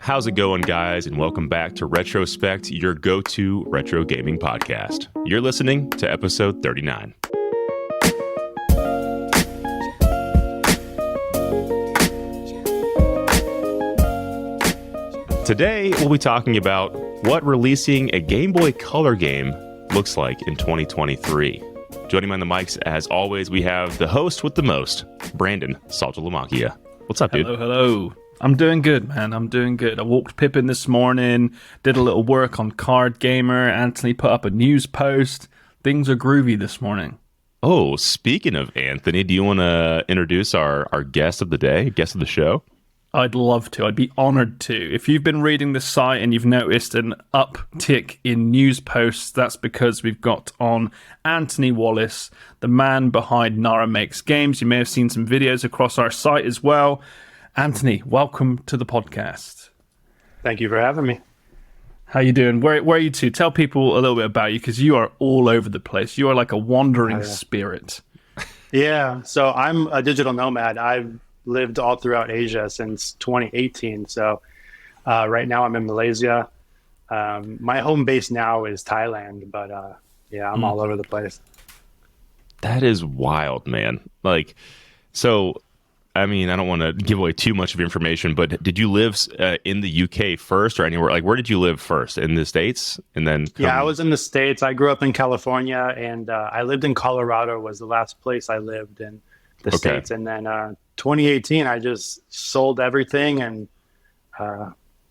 How's it going, guys? And welcome back to Retrospect, your go-to retro gaming podcast. You're listening to episode 39. Today, we'll be talking about what releasing a Game Boy Color game looks like in 2023. Joining me on the mics, as always, we have the host with the most, Brandon Saltalamacchia. What's up, dude? Hello. I'm doing good, man. I'm doing good. I walked Pippin this morning, did a little work on Card Gamer. Anthony put up a news post. Things are groovy this morning. Oh, speaking of Anthony, do you want to introduce our guest of the day, guest of the show? I'd love to. I'd be honored to. If you've been reading the site and you've noticed an uptick in news posts, that's because we've got on Anthony Wallace, the man behind Nara Makes Games. You may have seen some videos across our site as well. Anthony, welcome to the podcast. Thank you for having me. How you doing? Where are you two? Tell people a little bit about you, because you are all over the place. You are like a wandering spirit. Yeah, so I'm a digital nomad. I've lived all throughout Asia since 2018. So right now I'm in Malaysia. My home base now is Thailand, but I'm all over the place. That is wild, man. I mean, I don't want to give away too much of information, but did you live in the UK first or anywhere? Like, where did you live first? In the States? And then Yeah, I was in the States. I grew up in California, and I lived in Colorado was the last place I lived in the States. And then 2018, I just sold everything and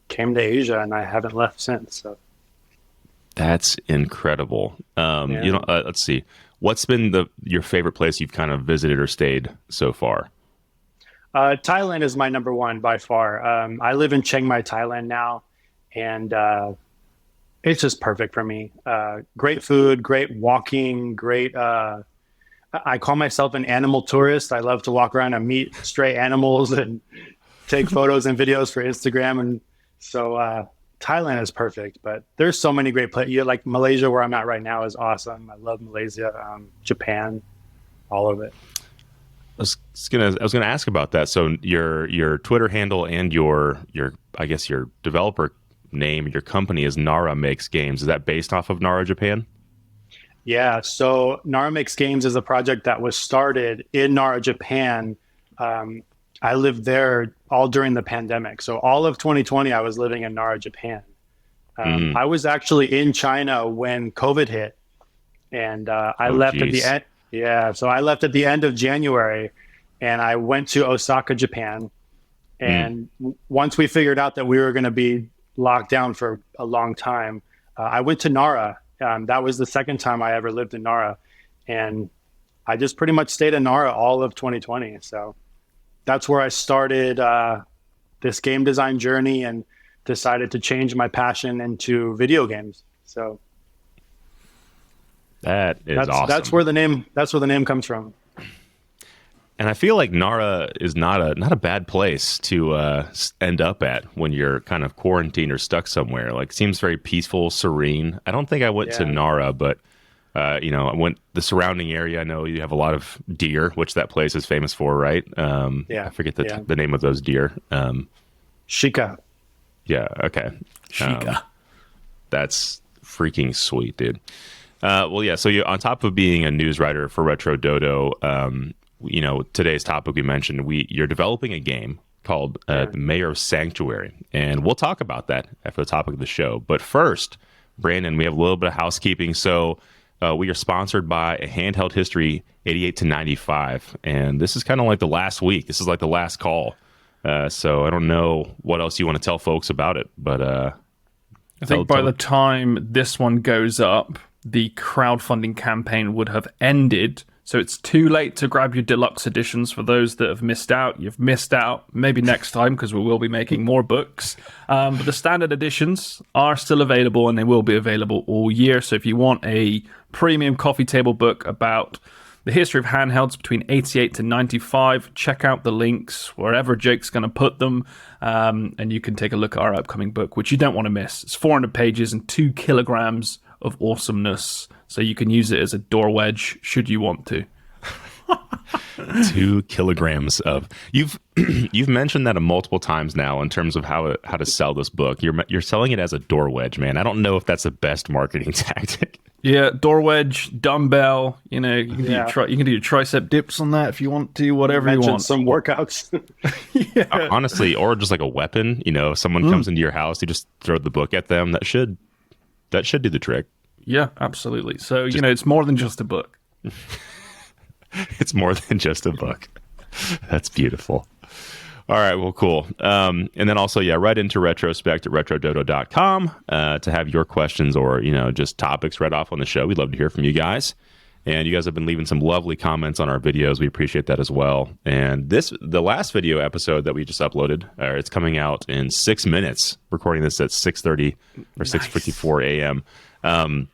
came to Asia, and I haven't left since. So That's incredible. Let's see. What's been your favorite place you've kind of visited or stayed so far? Thailand is my number one by far. I live in Chiang Mai, Thailand now, and it's just perfect for me. Great food, great walking, great. I call myself an animal tourist. I love to walk around and meet stray animals and take photos and videos for Instagram. And so Thailand is perfect, but there's so many great places. Like Malaysia, where I'm at right now, is awesome. I love Malaysia, Japan, all of it. I was gonna ask about that. So your Twitter handle and your developer name, your company is Nara Makes Games. Is that based off of Nara, Japan? Yeah. So Nara Makes Games is a project that was started in Nara, Japan. I lived there all during the pandemic. So all of 2020, I was living in Nara, Japan. I was actually in China when COVID hit, and I left at the end. Yeah, so I left at the end of January, and I went to Osaka, Japan. And once we figured out that we were going to be locked down for a long time, I went to Nara. That was the second time I ever lived in Nara. And I just pretty much stayed in Nara all of 2020. So that's where I started this game design journey and decided to change my passion into video games. So that's awesome. That's where the name comes from. And I feel like Nara is not a bad place to end up at when you're kind of quarantined or stuck somewhere. Like, seems very peaceful, serene. I don't think I went to Nara, but I went the surrounding area. I know you have a lot of deer, which that place is famous for, right? I forget the name of those deer. Shika. Yeah. Okay. Shika. That's freaking sweet, dude. So you, on top of being a news writer for Retro Dodo, today's topic we mentioned, you're developing a game called Mayor's Sanctuary, and we'll talk about that after the topic of the show. But first, Brandon, we have a little bit of housekeeping. So we are sponsored by a Handheld History 88 to 95, and this is kind of like the last week. This is like the last call. So I don't know what else you want to tell folks about it, but I think by the time this one goes up, the crowdfunding campaign would have ended. So it's too late to grab your deluxe editions. For those that have missed out, you've missed out. Maybe next time, because we will be making more books. But the standard editions are still available, and they will be available all year. So if you want a premium coffee table book about the history of handhelds between 88 to 95, check out the links wherever Jake's going to put them. And you can take a look at our upcoming book, which you don't want to miss. It's 400 pages and 2 kilograms of awesomeness. So you can use it as a door wedge should you want to. 2 kilograms of you've mentioned that multiple times now in terms of how to sell this book. You're selling it as a door wedge, man. I don't know if that's the best marketing tactic. Yeah, door wedge, dumbbell. You know, you can do your tricep dips on that if you want to. Whatever you want. Some workouts. Yeah. Honestly, or just like a weapon. You know, if someone comes into your house, you just throw the book at them. That should do the trick. Yeah, absolutely. So you know, it's more than just a book. It's more than just a book. That's beautiful. All right, well, cool. And then also, right into Retrospect at retrododo.com to have your questions or, just topics read off on the show. We'd love to hear from you guys. And you guys have been leaving some lovely comments on our videos. We appreciate that as well. And the last video episode that we just uploaded, it's coming out in 6 minutes, recording this at 6:30 or 6:54 a.m.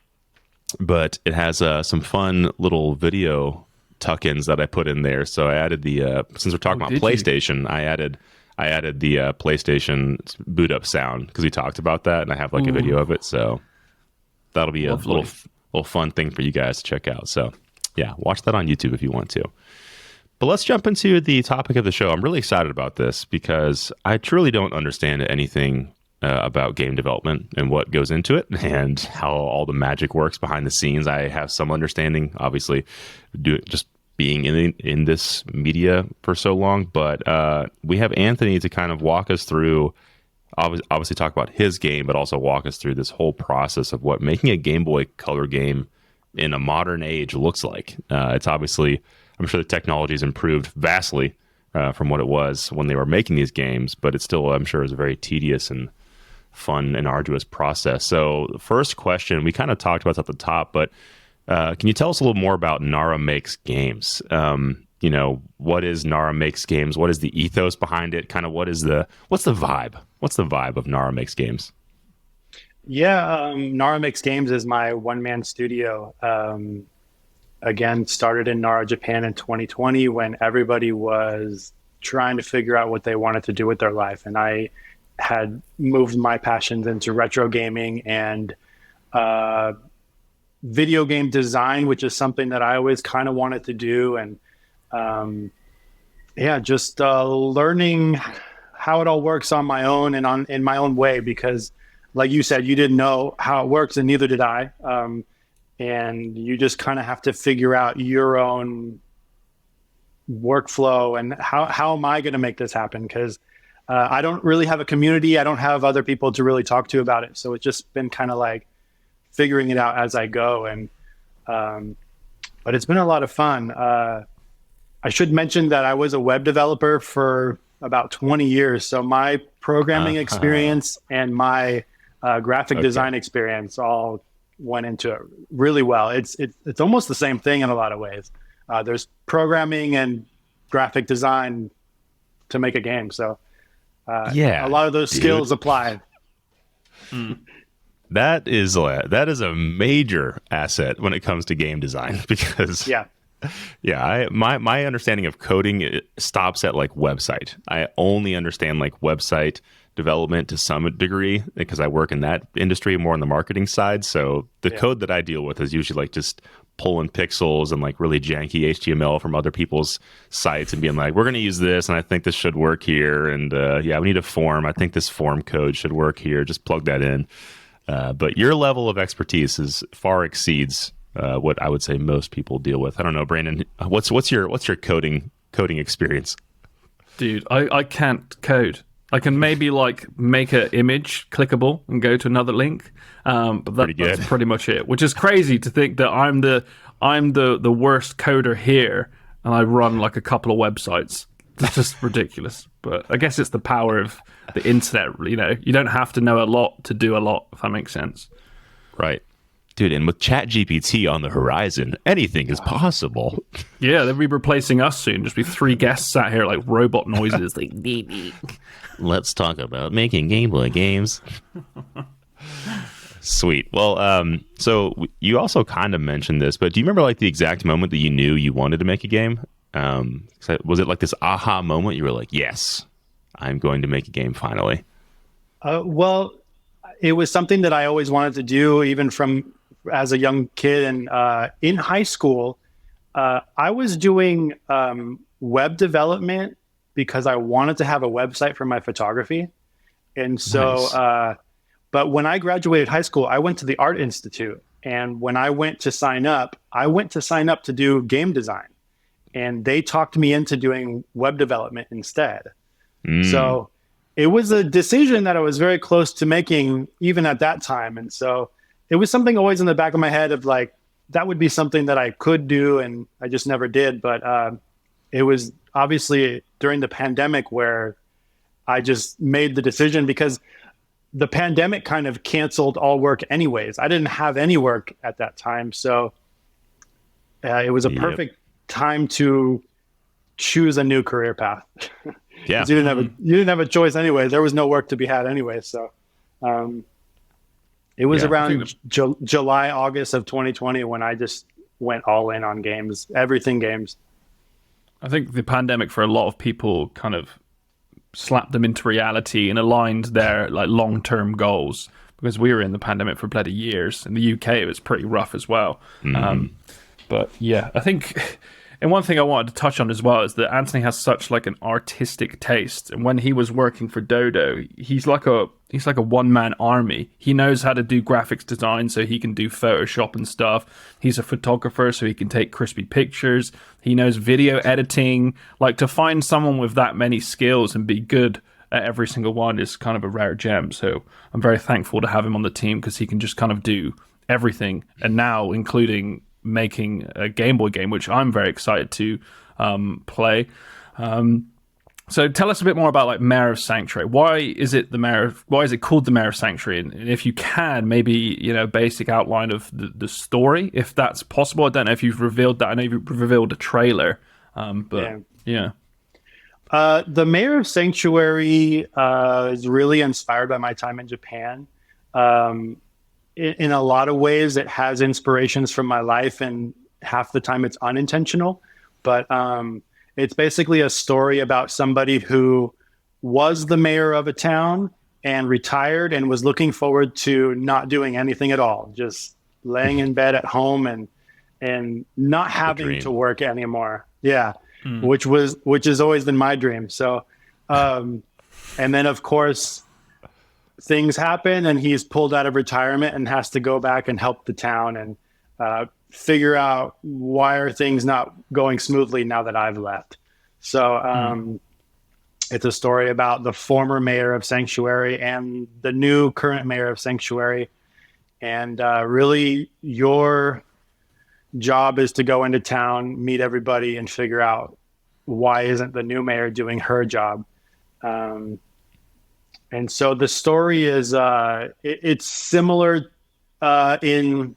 But it has some fun little video tuck-ins that I put in there. So I added since we're talking about PlayStation, I added the PlayStation boot up sound because we talked about that, and I have a video of it. So that'll be lovely. a little fun thing for you guys to check out. So watch that on YouTube if you want to. But let's jump into the topic of the show. I'm really excited about this because I truly don't understand anything about game development and what goes into it and how all the magic works behind the scenes. I have some understanding, obviously, just being in this media for so long. But we have Anthony to kind of walk us through, obviously talk about his game, but also walk us through this whole process of what making a Game Boy Color game in a modern age looks like. It's obviously, I'm sure the technology has improved vastly from what it was when they were making these games, but it's still, I'm sure, is a very tedious and fun and arduous process. So the first question, we kind of talked about this at the top, but can you tell us a little more about Nara Makes Games? What is Nara Makes Games? What is the ethos behind it? Kind of what's the vibe? What's the vibe of Nara Makes Games? Yeah, Nara Makes Games is my one-man studio. Again, started in Nara, Japan in 2020 when everybody was trying to figure out what they wanted to do with their life. And I had moved my passions into retro gaming and video game design, which is something that I always kind of wanted to do. And just learning how it all works on my own and in my own way, because like you said, you didn't know how it works and neither did I. And you just kind of have to figure out your own workflow and how am I going to make this happen? Because I don't really have a community. I don't have other people to really talk to about it. So it's just been kind of like figuring it out as I go. And but it's been a lot of fun. I should mention that I was a web developer for about 20 years. So my programming experience and my graphic design experience all went into it really well. It's almost the same thing in a lot of ways. There's programming and graphic design to make a game. So a lot of those skills apply. That is a major asset when it comes to game design because my understanding of coding stops at like website. I only understand like website development to some degree because I work in that industry more on the marketing side. So the code that I deal with is usually like just pulling pixels and like really janky HTML from other people's sites and being like, we're going to use this and I think this should work here. And we need a form. I think this form code should work here. Just plug that in. But your level of expertise far exceeds what I would say most people deal with. I don't know, Brandon, what's your coding experience? Dude, I can't code. I can maybe like make an image clickable and go to another link, but that's pretty much it. Which is crazy to think that I'm the worst coder here, and I run like a couple of websites. It's just ridiculous. But I guess it's the power of the internet. You know, you don't have to know a lot to do a lot. If that makes sense, right? Dude, and with ChatGPT on the horizon, anything is possible. Yeah, they'll be replacing us soon. Just be 3 guests sat here like robot noises. Like, let's talk about making Game Boy games. Sweet. Well, so you also kind of mentioned this, but do you remember like the exact moment that you knew you wanted to make a game? Was it like this aha moment? You were like, yes, I'm going to make a game finally. Well, it was something that I always wanted to do, even from as a young kid. And in high school, I was doing web development because I wanted to have a website for my photography. And so, Nice. but when I graduated high school, I went to the Art Institute. And when I went to sign up, I went to sign up to do game design. And they talked me into doing web development instead. Mm. So it was a decision that I was very close to making even at that time. And so it was something always in the back of my head of like, that would be something that I could do. And I just never did. But it was obviously during the pandemic where I just made the decision because the pandemic kind of canceled all work anyways. I didn't have any work at that time. So it was a Yep. perfect time to choose a new career path. Yeah. 'Cause you didn't have a choice anyway. There was no work to be had anyway. So it was Yeah. around July, August of 2020 when I just went all in on games, everything games. I think the pandemic for a lot of people kind of slapped them into reality and aligned their like long-term goals, because we were in the pandemic for bloody years. In the UK, it was pretty rough as well. But yeah, I think, and one thing I wanted to touch on as well is that Anthony has such like an artistic taste, and when he was working for Dodo, he's like a one-man army. He knows how to do graphics design, so he can do Photoshop and stuff. He's a photographer, so he can take crispy pictures. He knows video editing. Like, to find someone with that many skills and be good at every single one is kind of a rare gem. So I'm very thankful to have him on the team because he can just kind of do everything, and now including making a Game Boy game, which I'm very excited to play. So tell us a bit more about like Mayor of Sanctuary. Why is it called the Mayor of Sanctuary? And if you can, maybe basic outline of the story, if that's possible. I don't know if you've revealed that. I know you've revealed a trailer, but yeah. The Mayor of Sanctuary is really inspired by my time in Japan. In a lot of ways, it has inspirations from my life, and half the time it's unintentional. But it's basically a story about somebody who was the mayor of a town and retired and was looking forward to not doing anything at all, just laying in bed at home and not having to work anymore. Yeah, which has always been my dream. So, and then of course, things happen and he's pulled out of retirement and has to go back and help the town and figure out why are things not going smoothly now that I've left. So it's a story about the former mayor of Sanctuary and the new current mayor of Sanctuary. And really your job is to go into town, meet everybody, and figure out why isn't the new mayor doing her job. And so the story is it's similar in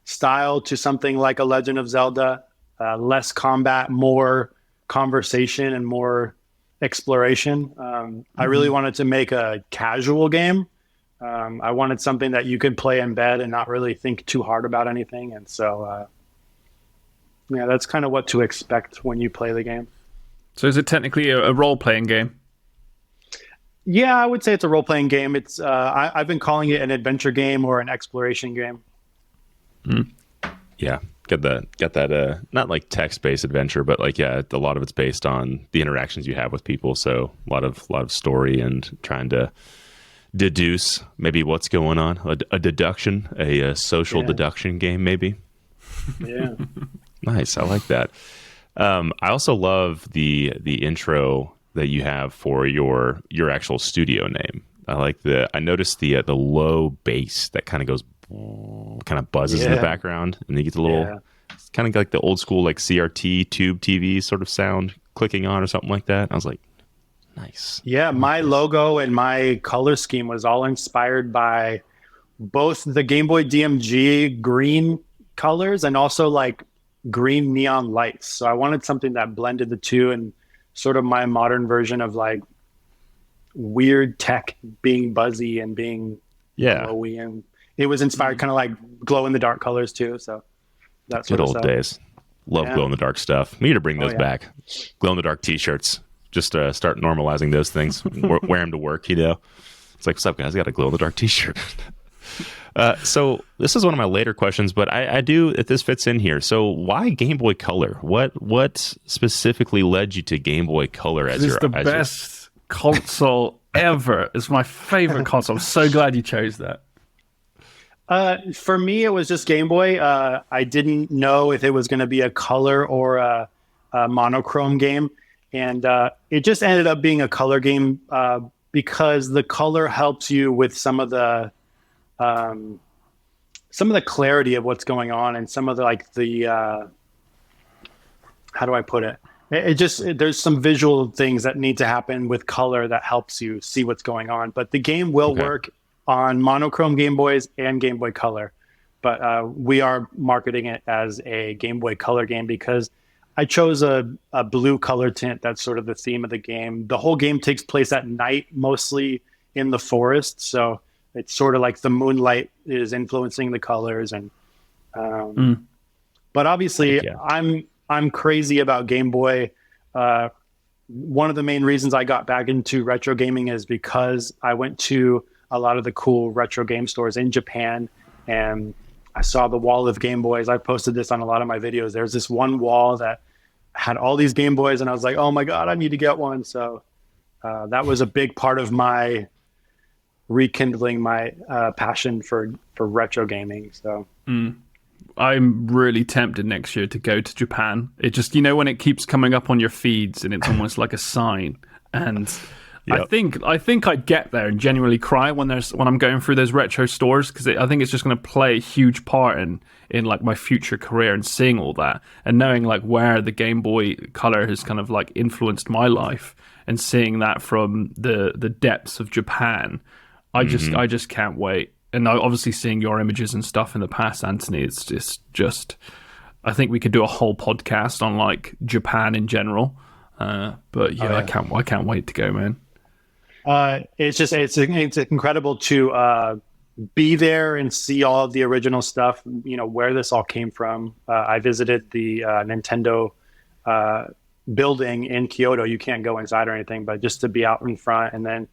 style to something like a Legend of Zelda, less combat, more conversation and more exploration. I really wanted to make a casual game. I wanted something that you could play in bed and not really think too hard about anything. And so, yeah, that's kind of what to expect when you play the game. So is it technically a role-playing game? Yeah, I would say it's a role-playing game. It's I've been calling it an adventure game or an exploration game. Yeah, got that. Not like text-based adventure, but like a lot of it's based on the interactions you have with people. So a lot of story and trying to deduce maybe what's going on. A deduction, a social deduction game, maybe. Yeah, nice. I like that. I also love the intro that you have for your actual studio name. I noticed the low bass that kind of buzzes in the background, and you get the little it's kind of like the old school like CRT tube TV sort of sound clicking on or something like that. I was like, nice. Yeah, my logo and my color scheme was all inspired by both the Game Boy DMG green colors and also like green neon lights. So I wanted something that blended the two and sort of my modern version of like weird tech being buzzy and being glowy, and it was inspired kind of like glow in the dark colors too. So that's good old days. Love glow in the dark stuff. We need to bring those back. Glow in the dark T-shirts. Just start normalizing those things. Wear them to work. It's like, what's up, guys? I got a glow in the dark T-shirt. So this is one of my later questions, but I do, if this fits in here. So why Game Boy Color? What specifically led you to Game Boy Color as It's the best console ever. It's my favorite console. I'm so glad you chose that. For me, it was just Game Boy. I didn't know if it was going to be a color or a monochrome game. And it just ended up being a color game because the color helps you with some of the clarity of what's going on and some of the how do I put it? There's some visual things that need to happen with color that helps you see what's going on. But the game will work on monochrome Game Boys and Game Boy Color. But we are marketing it as a Game Boy Color game because I chose a blue color tint. That's sort of the theme of the game. The whole game takes place at night, mostly in the forest. So it's sort of like the moonlight is influencing the colors. And but obviously, I'm crazy about Game Boy. One of the main reasons I got back into retro gaming is because I went to a lot of the cool retro game stores in Japan, and I saw the wall of Game Boys. I posted this on a lot of my videos. There's this one wall that had all these Game Boys, and I was like, oh my God, I need to get one. So that was a big part of my rekindling my passion for retro gaming. So I'm really tempted next year to go to Japan. It just, when it keeps coming up on your feeds and it's almost like a sign. And I think I'd get there and genuinely cry when I'm going through those retro stores, because I think it's just going to play a huge part in like my future career, and seeing all that and knowing like where the Game Boy Color has kind of like influenced my life, and seeing that from the depths of Japan. I just can't wait. And obviously seeing your images and stuff in the past, Anthony, it's just I think we could do a whole podcast on like Japan in general. But I can't wait to go, man. It's incredible to be there and see all of the original stuff, where this all came from. I visited the Nintendo building in Kyoto. You can't go inside or anything, but just to be out in front, and then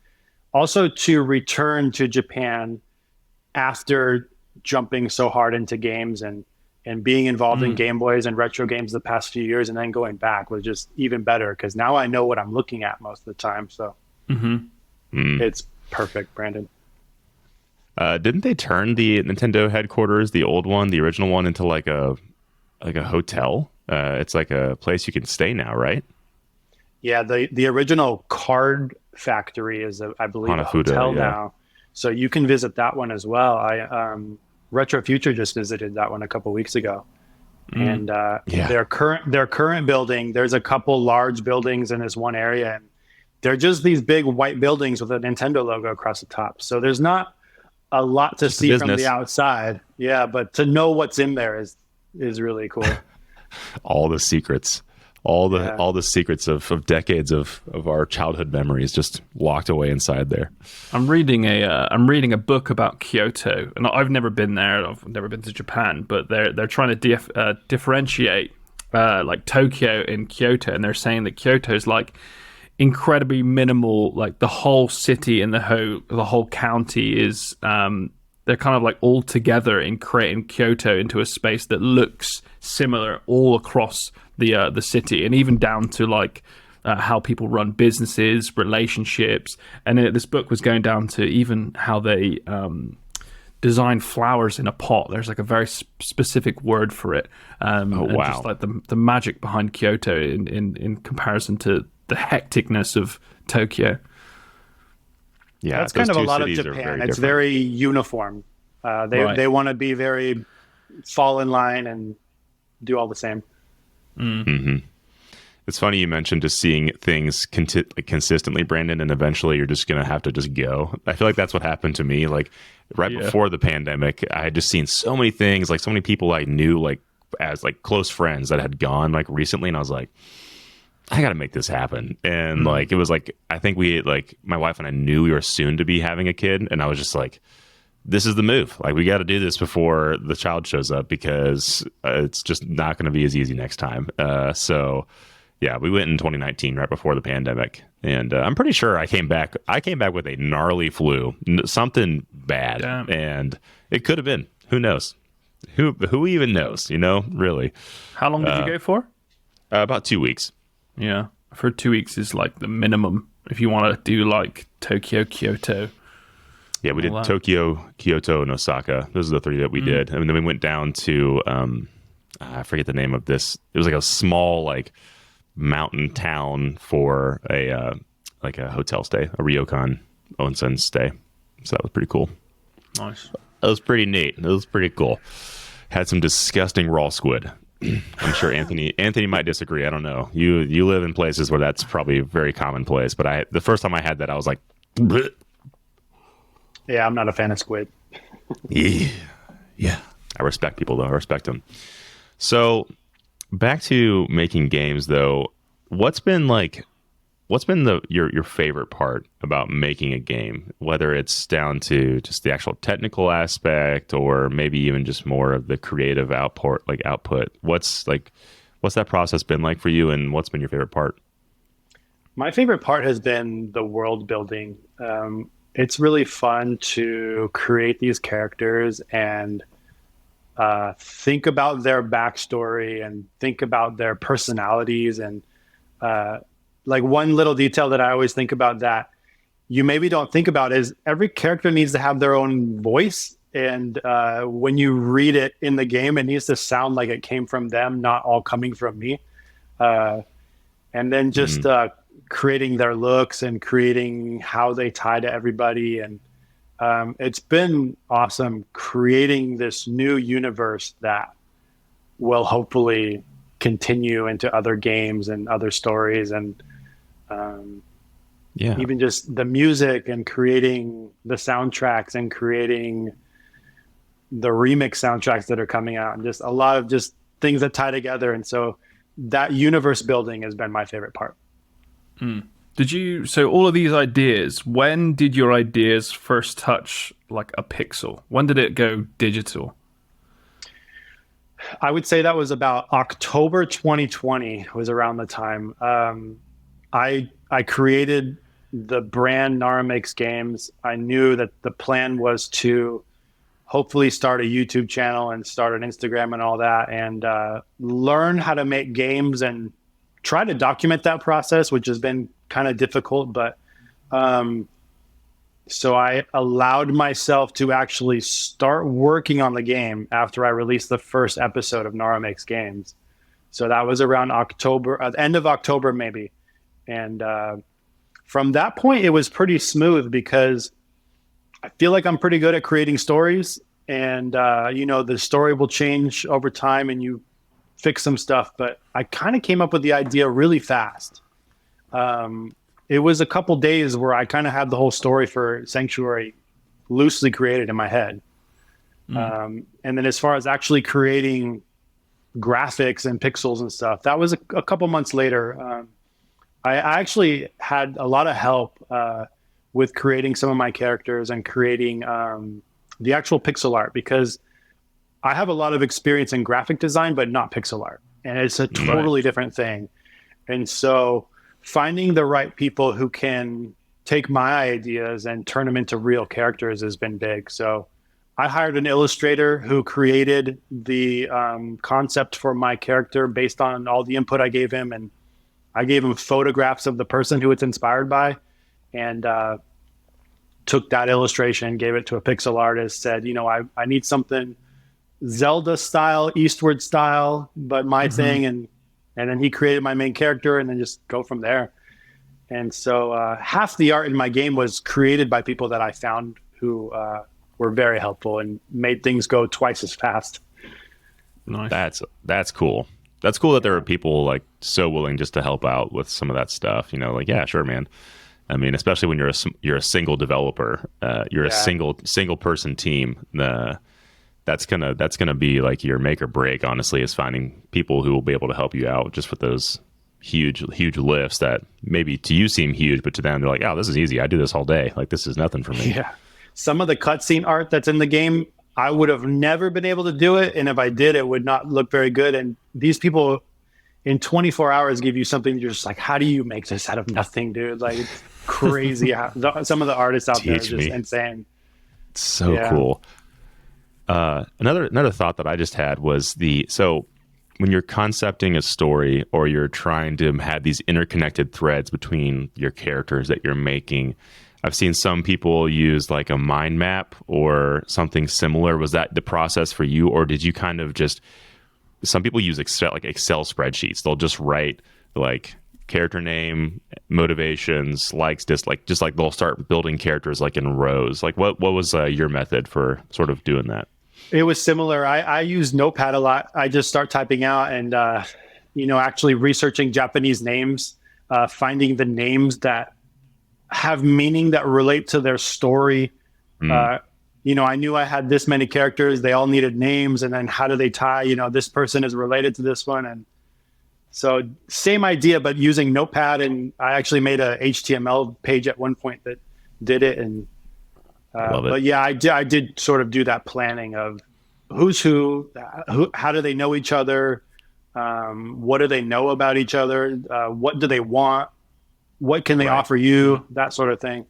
also to return to Japan after jumping so hard into games and being involved in Game Boys and retro games the past few years, and then going back was just even better, because now I know what I'm looking at most of the time. So it's perfect, Brandon. Didn't they turn the Nintendo headquarters, the old one, the original one, into like a hotel? It's like a place you can stay now, right? Yeah, the original card factory is, I believe, a hotel now. So you can visit that one as well. Retro Future just visited that one a couple weeks ago, and their current building. There's a couple large buildings in this one area, and they're just these big white buildings with a Nintendo logo across the top. So there's not a lot to see from the outside. Yeah, but to know what's in there is really cool. All the secrets. All the secrets of decades of our childhood memories just locked away inside there. I'm reading a book about Kyoto, and I've never been there. I've never been to Japan, but they're trying to differentiate like Tokyo and Kyoto, and they're saying that Kyoto is like incredibly minimal. Like the whole city and the whole county is they're kind of like all together in creating Kyoto into a space that looks similar all across the city, and even down to like how people run businesses, relationships. And this book was going down to even how they design flowers in a pot. There's like a very specific word for it. And just like the magic behind Kyoto in comparison to the hecticness of Tokyo. Yeah, that's kind of a lot of Japan. It's very uniform. They want to be very fall in line and do all the same. It's funny you mentioned just seeing things consistently, Brandon, and eventually you're just gonna have to just go. I feel like that's what happened to me. Like before the pandemic, I had just seen so many things, like so many people I knew like as like close friends that had gone like recently, and I was like, I got to make this happen. And like it was like I think my wife and I knew we were soon to be having a kid, and I was just like, this is the move. Like, we got to do this before the child shows up, because it's just not going to be as easy next time. So yeah, we went in 2019 right before the pandemic, and I'm pretty sure I came back with a gnarly flu, something bad. Damn. And it could have been. Who knows? Who even knows? Really. How long did you go for? About 2 weeks. Yeah, for 2 weeks is like the minimum if you want to do like Tokyo, Kyoto. Yeah, we did Tokyo, Kyoto, and Osaka. Those are the 3 that we did. And then we went down to I forget the name of this. It was like a small like mountain town for a hotel stay, a ryokan onsen stay. So that was pretty cool. Nice. That was pretty neat. It was pretty cool. Had some disgusting raw squid. I'm sure Anthony might disagree. I don't know. You live in places where that's probably very commonplace, but the first time I had that, I was like, bleh. Yeah, I'm not a fan of squid. Yeah. I respect people though. I respect them. So back to making games though. What's been your favorite part about making a game, whether it's down to just the actual technical aspect or maybe even just more of the creative output? What's that process been like for you, and what's been your favorite part? My favorite part has been the world building. It's really fun to create these characters and think about their backstory and think about their personalities. And like one little detail that I always think about that you maybe don't think about is every character needs to have their own voice. And when you read it in the game, it needs to sound like it came from them, not all coming from me. And then just creating their looks and creating how they tie to everybody. And it's been awesome creating this new universe that will hopefully continue into other games and other stories. And even just the music and creating the soundtracks and creating the remix soundtracks that are coming out, and just a lot of just things that tie together. And so that universe building has been my favorite part. So all of these ideas, when did your ideas first touch like a pixel? When did it go digital? I would say that was about October 2020 was around the time. I created the brand Nara Makes Games. I knew that the plan was to hopefully start a YouTube channel and start an Instagram and all that, and learn how to make games and try to document that process, which has been kind of difficult. But so I allowed myself to actually start working on the game after I released the first episode of Nara Makes Games. So that was around October, end of October maybe. And from that point, it was pretty smooth because I feel like I'm pretty good at creating stories. And, the story will change over time and you fix some stuff. But I kind of came up with the idea really fast. It was a couple days where I kind of had the whole story for Sanctuary loosely created in my head. And then as far as actually creating graphics and pixels and stuff, that was a couple months later. I actually had a lot of help with creating some of my characters and creating the actual pixel art, because I have a lot of experience in graphic design, but not pixel art. And it's a totally different thing. And so finding the right people who can take my ideas and turn them into real characters has been big. So I hired an illustrator who created the concept for my character based on all the input I gave him. And I gave him photographs of the person who it's inspired by, and took that illustration, gave it to a pixel artist, said, I need something Zelda style, Eastward style, but my thing. And then he created my main character, and then just go from there. And so half the art in my game was created by people that I found who were very helpful and made things go twice as fast. Nice. That's cool. That's cool that there are people like so willing just to help out with some of that stuff. Yeah, sure, man. I mean, especially when you're a single developer, you're a single person team. That's gonna be like your make or break. Honestly, is finding people who will be able to help you out just with those huge lifts that maybe to you seem huge, but to them they're like, oh, this is easy. I do this all day. Like, this is nothing for me. Yeah. Some of the cutscene art that's in the game, I would have never been able to do it, and if I did, it would not look very good. And these people in 24 hours give you something you're just like, how do you make this out of nothing, dude? Like, it's crazy. Some of the artists out there are just insane. So cool. Another thought that I just had was so when you're concepting a story or you're trying to have these interconnected threads between your characters that you're making, I've seen some people use like a mind map or something similar. Was that the process for you, or did you kind of just? Some people use Excel spreadsheets. They'll just write like character name, motivations, likes, dislikes, just like they'll start building characters like in rows. Like what was your method for sort of doing that? It was similar. I use Notepad a lot. I just start typing out and, actually researching Japanese names, finding the names that have meaning that relate to their story. I knew I had this many characters. They all needed names. And then how do they tie? This person is related to this one. And so same idea, but using Notepad. And I actually made a HTML page at one point that did it. And Love it. But yeah, I did sort of do that planning of who's who, how do they know each other, what do they know about each other, what do they want, what can they offer you, that sort of thing.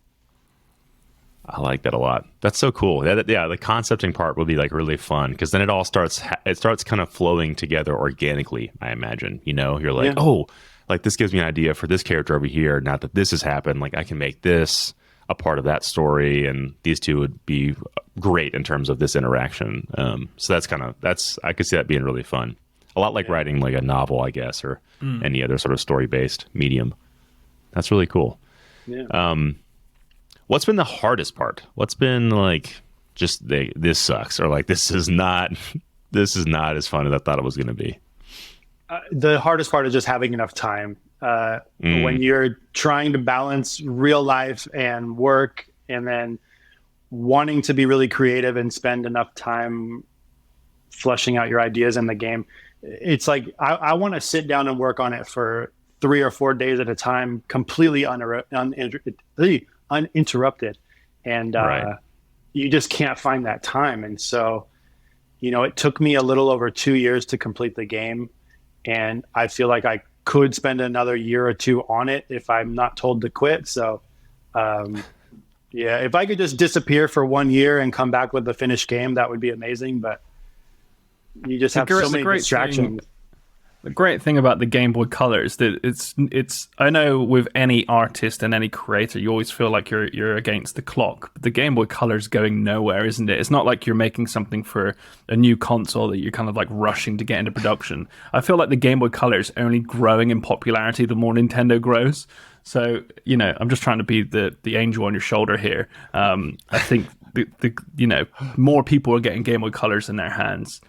I like that a lot. That's so cool. The concepting part will be like really fun because then it all starts kind of flowing together organically, I imagine. You're like, oh, like this gives me an idea for this character over here. Now that this has happened, like I can make this a part of that story, and these two would be great in terms of this interaction. So I could see that being really fun. A lot like writing like a novel, I guess, or any other sort of story-based medium. That's really cool. Yeah. What's been the hardest part? What's been like just this sucks, or like this is not as fun as I thought it was going to be? The hardest part is just having enough time. When you're trying to balance real life and work, and then wanting to be really creative and spend enough time fleshing out your ideas in the game, it's like I want to sit down and work on it for 3 or 4 days at a time, completely uninterrupted, and you just can't find that time. And so, it took me a little over 2 years to complete the game, and I feel like I could spend another year or two on it if I'm not told to quit. So, if I could just disappear for 1 year and come back with the finished game, that would be amazing. But you just have so many distractions. The great thing about the Game Boy Color is that it's. I know with any artist and any creator, you always feel like you're against the clock. But the Game Boy Color is going nowhere, isn't it? It's not like you're making something for a new console that you're kind of like rushing to get into production. I feel like the Game Boy Color is only growing in popularity the more Nintendo grows. So I'm just trying to be the angel on your shoulder here. I think the more people are getting Game Boy Colors in their hands.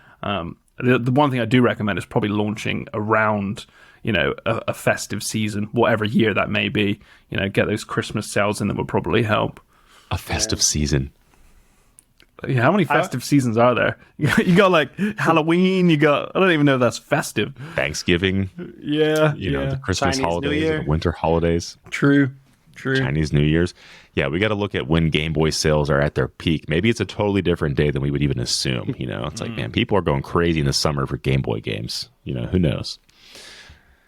The one thing I do recommend is probably launching around, a festive season, whatever year that may be. Get those Christmas sales in that would probably help. A festive season. Yeah, how many festive seasons are there? You got like Halloween. I don't even know if that's festive. Thanksgiving. Yeah, the Christmas Chinese holidays, the winter holidays. True. Chinese New Year's. Yeah, we got to look at when Game Boy sales are at their peak. Maybe it's a totally different day than we would even assume. It's like, man, people are going crazy in the summer for Game Boy games. Who knows?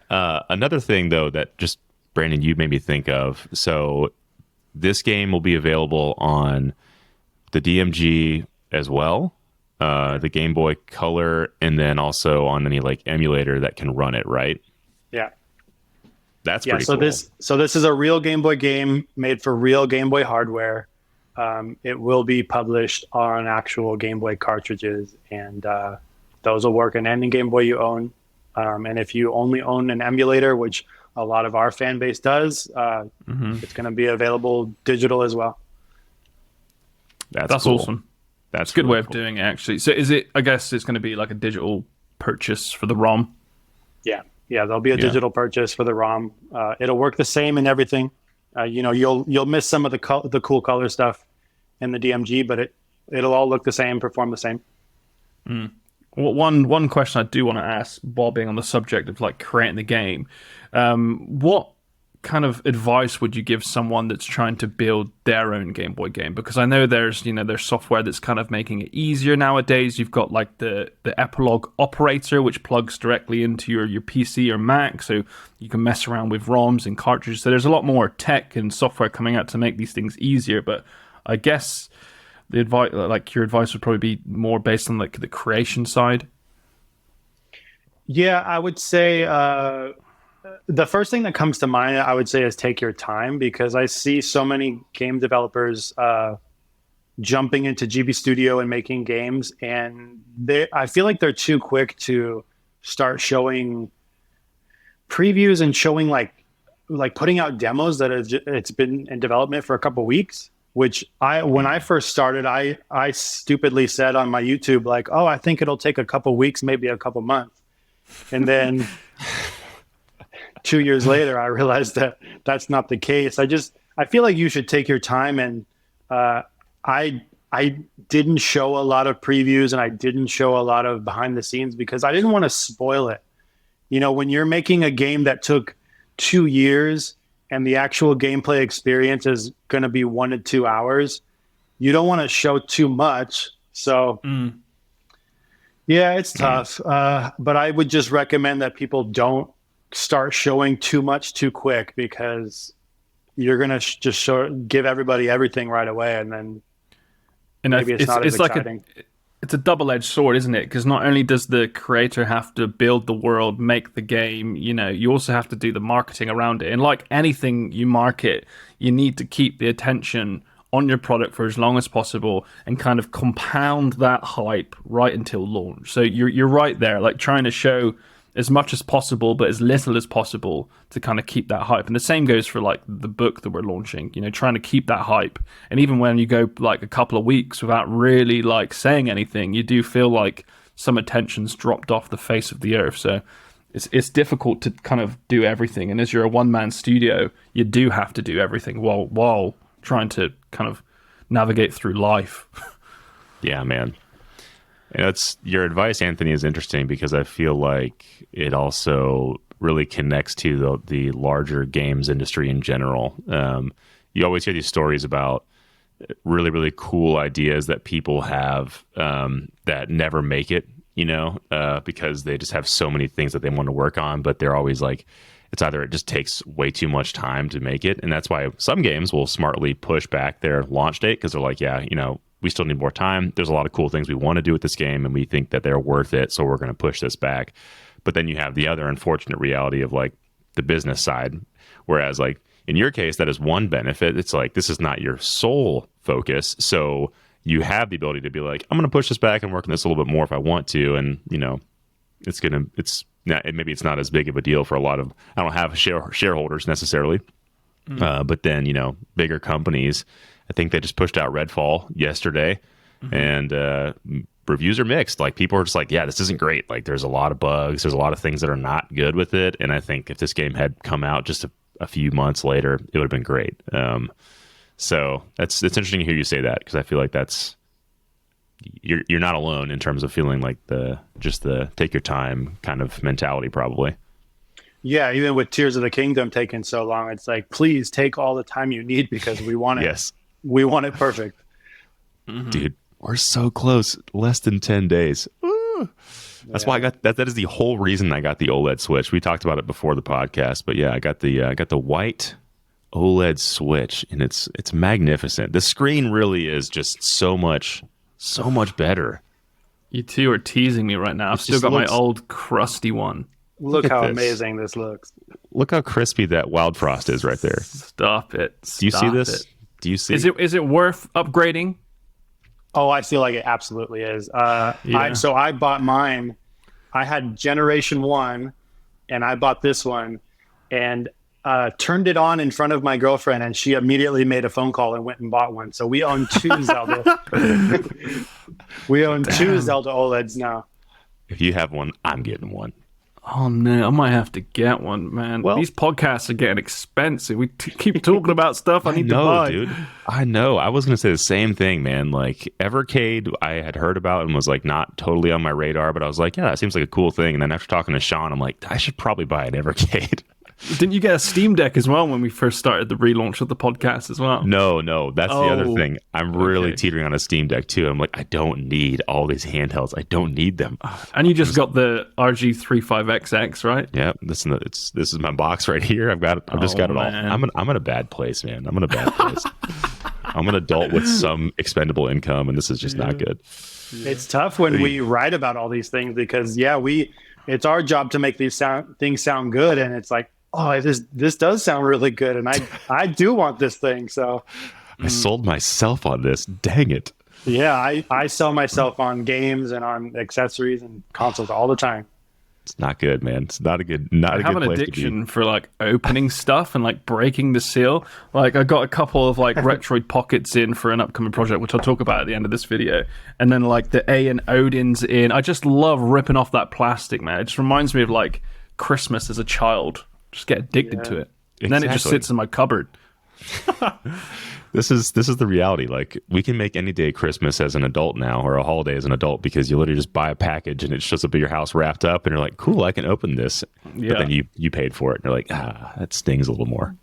Another thing, though, that just, Brandon, you made me think of. So this game will be available on the DMG as well, the Game Boy Color, and then also on any like emulator that can run it, right? Yeah. That's pretty cool. This is a real Game Boy game made for real Game Boy hardware. It will be published on actual Game Boy cartridges, and those will work in any Game Boy you own. And if you only own an emulator, which a lot of our fan base does, it's going to be available digital as well. That's cool. Awesome. That's a good really way of doing it, actually. So is it? I guess it's going to be like a digital purchase for the ROM. Yeah, there'll be a digital purchase for the ROM. It'll work the same in everything. You'll miss some of the cool color stuff in the DMG, but it'll all look the same, perform the same. Well, one question I do want to ask, Bob, being on the subject of like creating the game, what kind of advice would you give someone that's trying to build their own Game Boy game? Because I know there's software that's kind of making it easier nowadays. You've got like the Epilogue operator, which plugs directly into your PC or Mac, so you can mess around with ROMs and cartridges. So there's a lot more tech and software coming out to make these things easier. But I guess the advice, like your advice, would probably be more based on like the creation side. Yeah, I would say the first thing that comes to mind, I would say, is take your time, because I see so many game developers jumping into GB Studio and making games, and I feel like they're too quick to start showing previews and showing like putting out demos that it's been in development for a couple weeks. Which when I first started, I stupidly said on my YouTube, like, oh, I think it'll take a couple weeks, maybe a couple months. And then 2 years later, I realized that that's not the case. I feel like you should take your time. And I didn't show a lot of previews, and I didn't show a lot of behind the scenes because I didn't want to spoil it. You know, when you're making a game that took 2 years and the actual gameplay experience is going to be 1 to 2 hours, you don't want to show too much. So, yeah, it's tough. But I would just recommend that people don't start showing too much too quick, because you're going to give everybody everything right away. And then maybe it's not as exciting. It's a double-edged sword, isn't it? Because not only does the creator have to build the world, make the game, you know, you also have to do the marketing around it. And like anything you market, you need to keep the attention on your product for as long as possible and kind of compound that hype right until launch. So you're right there, like trying to show as much as possible, but as little as possible to kind of keep that hype. And the same goes for like the book that we're launching, you know, trying to keep that hype. And even when you go like a couple of weeks without really like saying anything, you do feel like some attention's dropped off the face of the earth. So it's difficult to kind of do everything. And as you're a one-man studio, you do have to do everything while trying to kind of navigate through life. Yeah, man. That's your advice, Anthony, is interesting because I feel like it also really connects to the larger games industry in general. You always hear these stories about really, really cool ideas that people have that never make it, you know, because they just have so many things that they want to work on, but they're always like, it's either it just takes way too much time to make it. And that's why some games will smartly push back their launch date because they're like, yeah, you know, we still need more time. There's a lot of cool things we want to do with this game, and we think that they're worth it, so we're going to push this back. But then you have the other unfortunate reality of like the business side, whereas like in your case, that is one benefit. It's like this is not your sole focus, so you have the ability to be like, I'm going to push this back and work on this a little bit more if I want to, and you know, maybe it's not as big of a deal for a lot of. I don't have shareholders necessarily, but then you know, bigger companies. I think they just pushed out Redfall yesterday, and reviews are mixed. Like people are just like, yeah, this isn't great. Like there's a lot of bugs. There's a lot of things that are not good with it. And I think if this game had come out just a few months later, it would have been great. So it's interesting to hear you say that, because I feel like you're not alone in terms of feeling like the take your time kind of mentality probably. Yeah, even with Tears of the Kingdom taking so long, it's like, please take all the time you need because we want it. Yes. We want it perfect. Dude, we're so close. Less than 10 days. That's why I got that. That is the whole reason I got the OLED Switch. We talked about it before the podcast, but yeah, I got the white OLED Switch, and it's magnificent. The screen really is just so much better. You two are teasing me right now. I've still got my old crusty one. Look how amazing this looks. Look how crispy that Wild Frost is right there. Stop it. Do you see this? Do you see? Is it worth upgrading? Oh, I feel like it absolutely is. So I bought mine. I had Generation 1, and I bought this one, and turned it on in front of my girlfriend, and she immediately made a phone call and went and bought one. So we own two Zelda. We own two Zelda OLEDs now. If you have one, I'm getting one. Oh no, I might have to get one, man. Well, these podcasts are getting expensive. We keep talking about stuff I need to buy. Dude. I know. I was going to say the same thing, man. Like Evercade, I had heard about and was like not totally on my radar, but I was like, yeah, that seems like a cool thing. And then after talking to Sean, I'm like, I should probably buy an Evercade. Didn't you get a Steam Deck as well when we first started the relaunch of the podcast as well? No. That's the other thing. I'm really teetering on a Steam Deck too. I'm like, I don't need all these handhelds. I don't need them. And you just got the RG35XX, right? Yeah. This is my box right here. I've just got it all. I'm in a bad place, man. I'm in a bad place. I'm an adult with some expendable income, and this is just not good. It's tough when we write about all these things because it's our job to make these things sound good, and it's like, oh, this does sound really good, and I do want this thing. So I sold myself on this. Dang it. Yeah, I sell myself on games and on accessories and consoles all the time. It's not good, man. It's not a good place to be. I have an addiction for like opening stuff and like breaking the seal. Like I got a couple of like Retroid pockets in for an upcoming project, which I'll talk about at the end of this video. And then like the A and Odin's in. I just love ripping off that plastic, man. It just reminds me of like Christmas as a child. Just get addicted to it. And then it just sits in my cupboard. This is the reality. Like, we can make any day Christmas as an adult now, or a holiday as an adult, because you literally just buy a package and it shows up at your house wrapped up, and you're like, cool, I can open this. Yeah. But then you paid for it, and you're like, that stings a little more.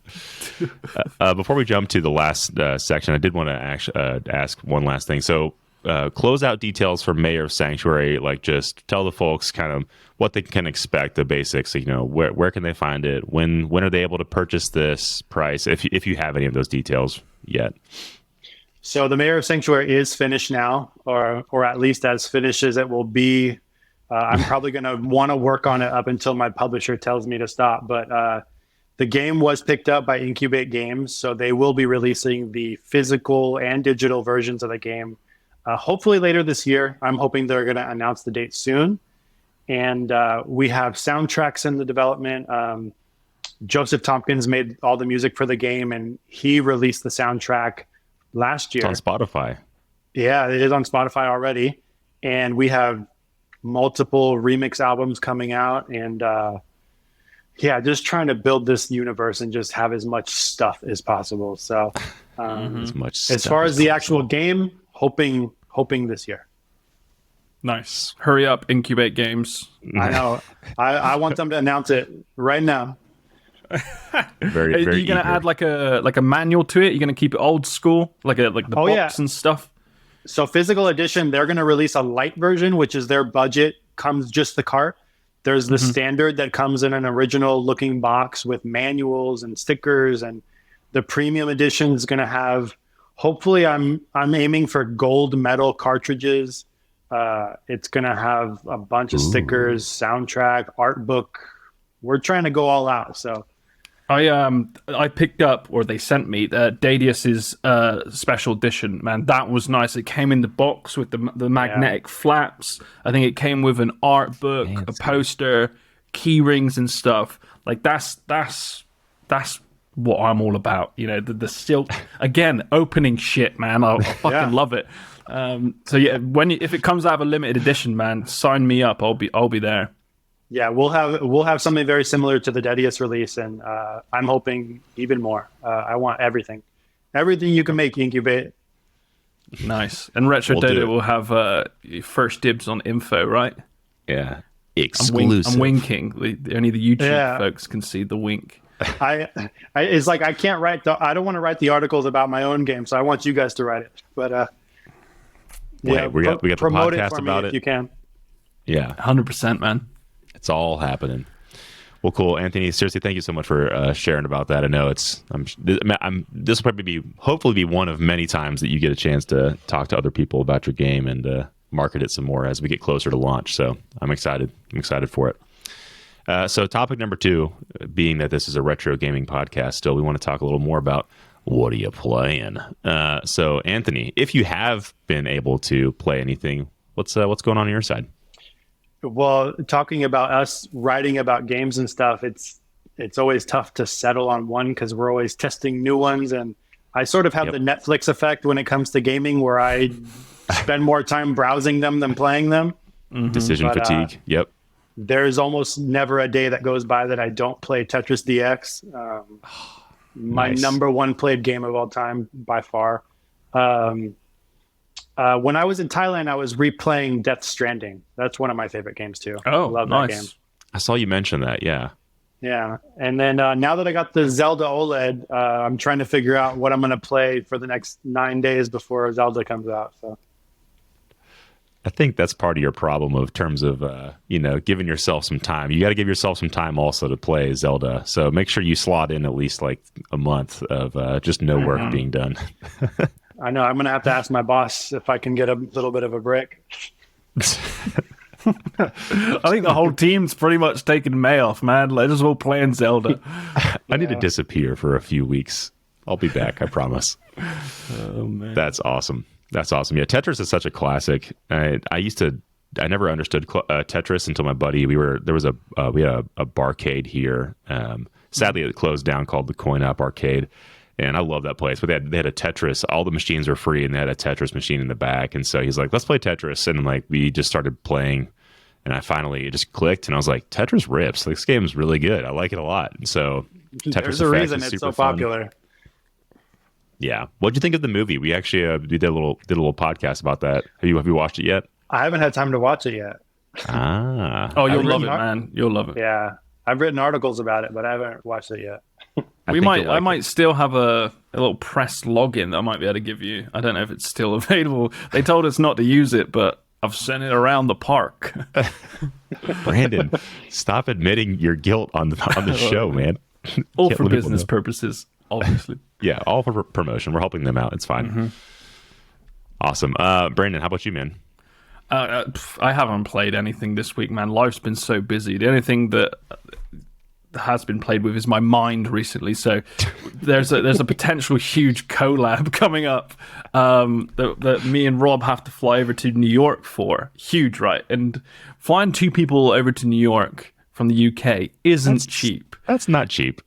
Before we jump to the last section, I did want to ask one last thing. So closeout details for Mayor of Sanctuary, like, just tell the folks kind of what they can expect, the basics. You know, where can they find it? When are they able to purchase this price? If you have any of those details yet. So the Mayor of Sanctuary is finished now, or at least as finished as it will be. I'm probably going to want to work on it up until my publisher tells me to stop. But the game was picked up by Incubate Games, so they will be releasing the physical and digital versions of the game hopefully later this year. I'm hoping they're going to announce the date soon. And we have soundtracks in the development. Joseph Tompkins made all the music for the game, and he released the soundtrack last year. It's on Spotify. Yeah, it is on Spotify already. And we have multiple remix albums coming out. And just trying to build this universe and just have as much stuff as possible. So as far as the actual game, hoping this year. Nice. Hurry up, Incubate Games. I know. I want them to announce it right now. Very, Are very you gonna eager. add like a manual to it? You're gonna keep it old school, like the box and stuff. So physical edition, they're gonna release a light version, which is their budget. Comes just the cart. There's the standard that comes in an original looking box with manuals and stickers, and the premium edition is gonna have. Hopefully, I'm aiming for gold metal cartridges. It's gonna have a bunch of stickers, soundtrack, art book. We're trying to go all out. So. I picked up, or they sent me, Dadius's special edition. Man, that was nice. It came in the box with the magnetic flaps. I think it came with an art book, a poster, key rings and stuff. Like that's what I'm all about. You know, the silk again, opening shit, man. I fucking love it. So yeah, if it comes out of a limited edition, man, sign me up. I'll be there. Yeah, we'll have something very similar to the Dedius release, and I'm hoping even more. I want everything you can make, Incubate. Nice. And Retro Dodo will have first dibs on info, right? Yeah, exclusive. I'm winking. Only the YouTube folks can see the wink. It's like I can't write. I don't want to write the articles about my own game, so I want you guys to write it. But we got the podcast about it if you can. Yeah, 100%, man. It's all happening. Well, cool, Anthony. Seriously, thank you so much for sharing about that. I know this will probably hopefully be one of many times that you get a chance to talk to other people about your game and market it some more as we get closer to launch. So I'm excited. I'm excited for it. So topic number 2, being that this is a retro gaming podcast, still we want to talk a little more about what are you playing. So Anthony, if you have been able to play anything, what's going on your side? Well, talking about us writing about games and stuff, it's always tough to settle on one because we're always testing new ones. And I sort of have the Netflix effect when it comes to gaming, where I spend more time browsing them than playing them. Decision fatigue. Yep. There's almost never a day that goes by that I don't play Tetris DX. My number one played game of all time by far. When I was in Thailand, I was replaying Death Stranding. That's one of my favorite games too. Oh, I love nice. that game. I saw you mention that. Yeah. Yeah. And then now that I got the Zelda OLED, I'm trying to figure out what I'm going to play for the next 9 days before Zelda comes out. So I think that's part of your problem of terms of, giving yourself some time. You got to give yourself some time also to play Zelda. So make sure you slot in at least like a month of just no work being done. I know. I'm going to have to ask my boss if I can get a little bit of a break. I think the whole team's pretty much taking May off, man. Let us all playing Zelda. I need to disappear for a few weeks. I'll be back, I promise. Oh, man. That's awesome. That's awesome. Yeah, Tetris is such a classic. I never understood Tetris until my buddy. We had a barcade here. Sadly, it closed down, called the Coin Op Arcade, and I love that place. But they had a Tetris. All the machines were free, and they had a Tetris machine in the back. And so he's like, "Let's play Tetris." And like we just started playing, and it just clicked, and I was like, "Tetris rips! This game is really good. I like it a lot." And so Tetris There's a Effect reason is it's super so popular. fun. Yeah. What'd you think of the movie? We actually did a little podcast about that. Have you watched it yet? I haven't had time to watch it yet. Ah. Oh, you'll love it, man. You'll love it. Yeah. I've written articles about it, but I haven't watched it yet. I might still have a little press login that I might be able to give you. I don't know if it's still available. They told us not to use it, but I've sent it around the park. Brandon, stop admitting your guilt on the show, man. All for business purposes, obviously. Yeah, all for promotion. We're helping them out. It's fine. Mm-hmm. Awesome. Brandon, how about you, man? I haven't played anything this week, man. Life's been so busy. The only thing that has been played with is my mind recently. So there's a potential huge collab coming up that me and Rob have to fly over to New York for. Huge, right? And flying two people over to New York from the UK isn't cheap. That's not cheap.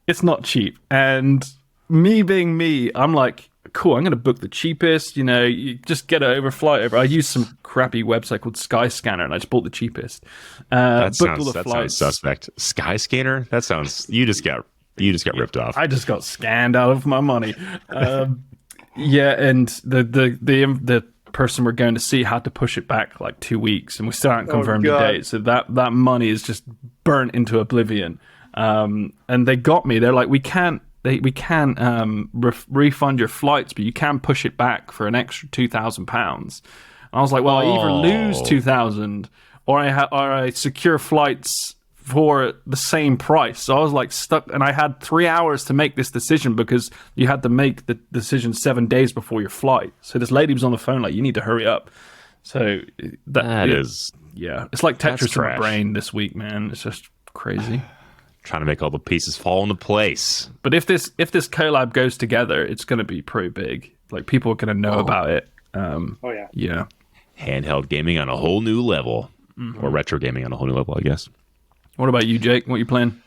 It's not cheap. And me being me, I'm like, cool, I'm going to book the cheapest. You just get an overflight over. I used some crappy website called Skyscanner, and I just bought the cheapest. That sounds suspect. Skyscanner? That sounds. You just got ripped off. I just got scanned out of my money. Yeah, and the person we're going to see had to push it back like 2 weeks, and we still haven't confirmed the date. So that money is just burnt into oblivion. And they got me. They're like, we can't refund your flights, but you can push it back for an extra £2,000. I was like, well, I either lose 2,000 or I secure flights for the same price. So I was like stuck, and I had 3 hours to make this decision because you had to make the decision 7 days before your flight. So this lady was on the phone like, you need to hurry up. So it's like Tetris in my brain this week, man. It's just crazy. Trying to make all the pieces fall into place. But if this collab goes together, it's going to be pretty big. Like, people are going to know about it. Yeah. Handheld gaming on a whole new level, or retro gaming on a whole new level, I guess. What about you, Jake? What are you playing?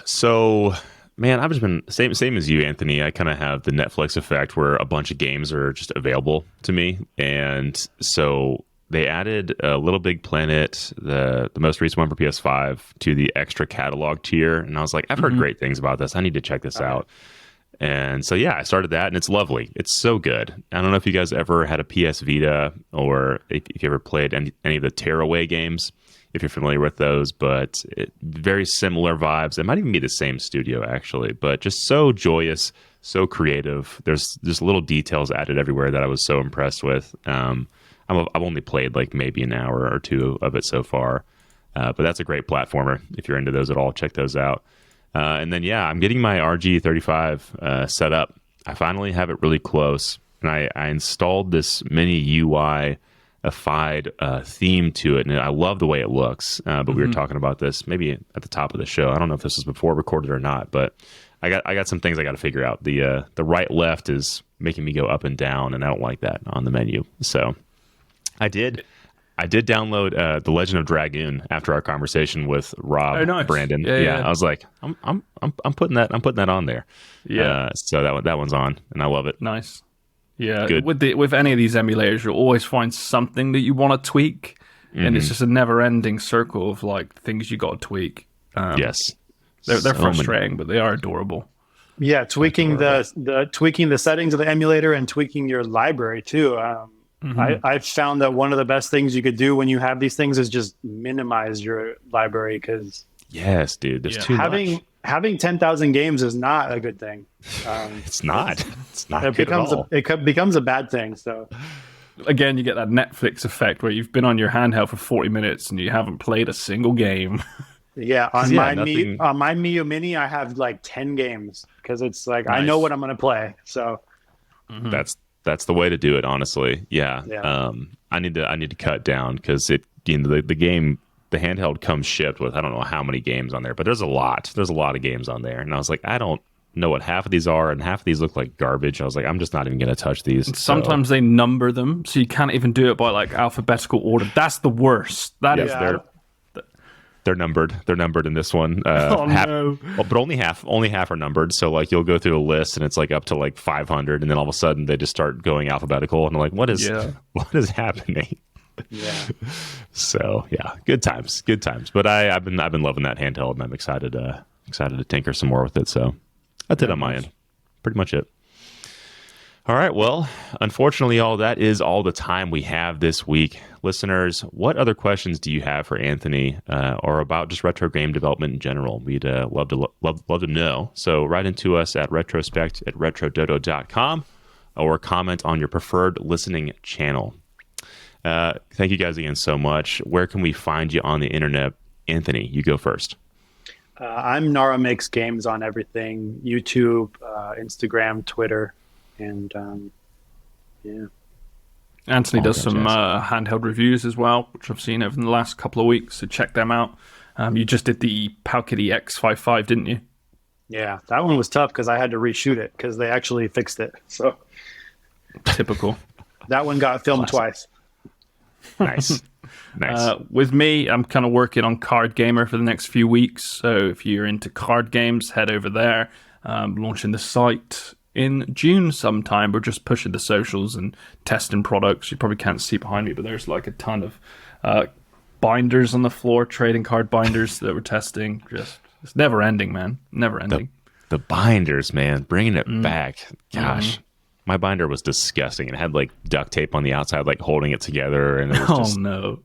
So, man, I've just been same as you, Anthony. I kind of have the Netflix effect where a bunch of games are just available to me, and so they added Little Big Planet, the most recent one for PS5, to the extra catalog tier. And I was like, I've heard great things about this. I need to check this out. And so, yeah, I started that, and it's lovely. It's so good. I don't know if you guys ever had a PS Vita or if you ever played any of the Tearaway games, if you're familiar with those, but very similar vibes. It might even be the same studio, actually, but just so joyous, so creative. There's just little details added everywhere that I was so impressed with. I've only played like maybe an hour or two of it so far, but that's a great platformer. If you're into those at all, check those out. And then, yeah, I'm getting my RG35 set up. I finally have it really close, and I installed this mini UI-ified theme to it, and I love the way it looks. But we were talking about this maybe at the top of the show. I don't know if this was before recorded or not, but I got some things I got to figure out. The right left is making me go up and down, and I don't like that on the menu. So I did download The Legend of Dragoon after our conversation with Rob. Oh, nice. Brandon. Yeah, I was like, I'm putting that on there. Yeah. So that one's on, and I love it. Nice. Yeah. Good. With any of these emulators, you'll always find something that you want to tweak, and it's just a never-ending circle of like things you got to tweak. Yes. They're frustrating, but they are adorable. Yeah, tweaking the settings of the emulator and tweaking your library too. I've found that one of the best things you could do when you have these things is just minimize your library, because yes, dude, there's too much. Having 10,000 games is not a good thing. It's not. It's not. It becomes a bad thing. So again, you get that Netflix effect where you've been on your handheld for 40 minutes and you haven't played a single game. Yeah, on my Miyoo Mini, I have like 10 games because it's like I know what I'm going to play. So That's the way to do it, honestly. Yeah. Yeah. I need to cut down because the game, the handheld comes shipped with I don't know how many games on there, but there's a lot. There's a lot of games on there, and I was like, I don't know what half of these are, and half of these look like garbage. I was like, I'm just not even going to touch these. And sometimes they number them, so you can't even do it by like alphabetical order. That's the worst. That is. They're numbered. They're numbered in this one. No! But only half are numbered. So like you'll go through a list and it's like up to like 500, and then all of a sudden they just start going alphabetical, and I'm like, what is happening? Yeah. So yeah, good times. But I've been loving that handheld, and I'm excited to tinker some more with it. So that's it on my end. Pretty much it. All right. Well, unfortunately, that is all the time we have this week. Listeners, what other questions do you have for Anthony or about just retro game development in general? We'd love to know. So write into us at retrospect@retrododo.com or comment on your preferred listening channel. Thank you guys again so much. Where can we find you on the internet? Anthony, you go first. I'm Nara Makes Games on everything: YouTube, Instagram, Twitter. And yeah, Anthony does some handheld reviews as well, which I've seen over the last couple of weeks, so check them out. You just did the Palkitty X55, didn't you? Yeah, that one was tough because I had to reshoot it because they actually fixed it. So typical. That one got filmed twice. Nice. With me, I'm kind of working on Card Gamer for the next few weeks. So if you're into card games, head over there. Launching the site in June sometime. We're just pushing the socials and testing products. You probably can't see behind me, but there's like a ton of binders on the floor, trading card binders that we're testing. It's never ending, man. Never ending. The binders, man, bringing it back. Gosh, my binder was disgusting. It had like duct tape on the outside, like holding it together, and it was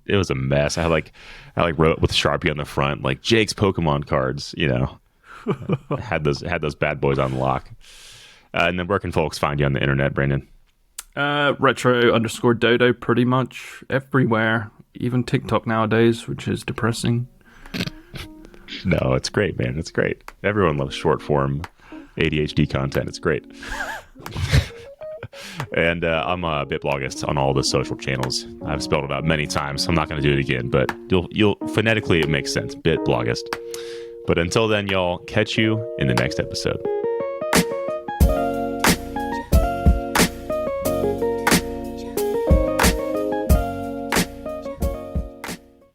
it was a mess. I wrote with Sharpie on the front, like Jake's Pokemon cards. I had those bad boys on lock. And then where can folks find you on the internet, Brandon? Retro_Dodo pretty much everywhere, even TikTok nowadays, which is depressing. No, it's great, man. It's great. Everyone loves short form ADHD content. It's great. And I'm a BitBloggist on all the social channels. I've spelled it out many times. I'm not going to do it again, but you'll phonetically it makes sense. BitBloggist. But until then, y'all, catch you in the next episode.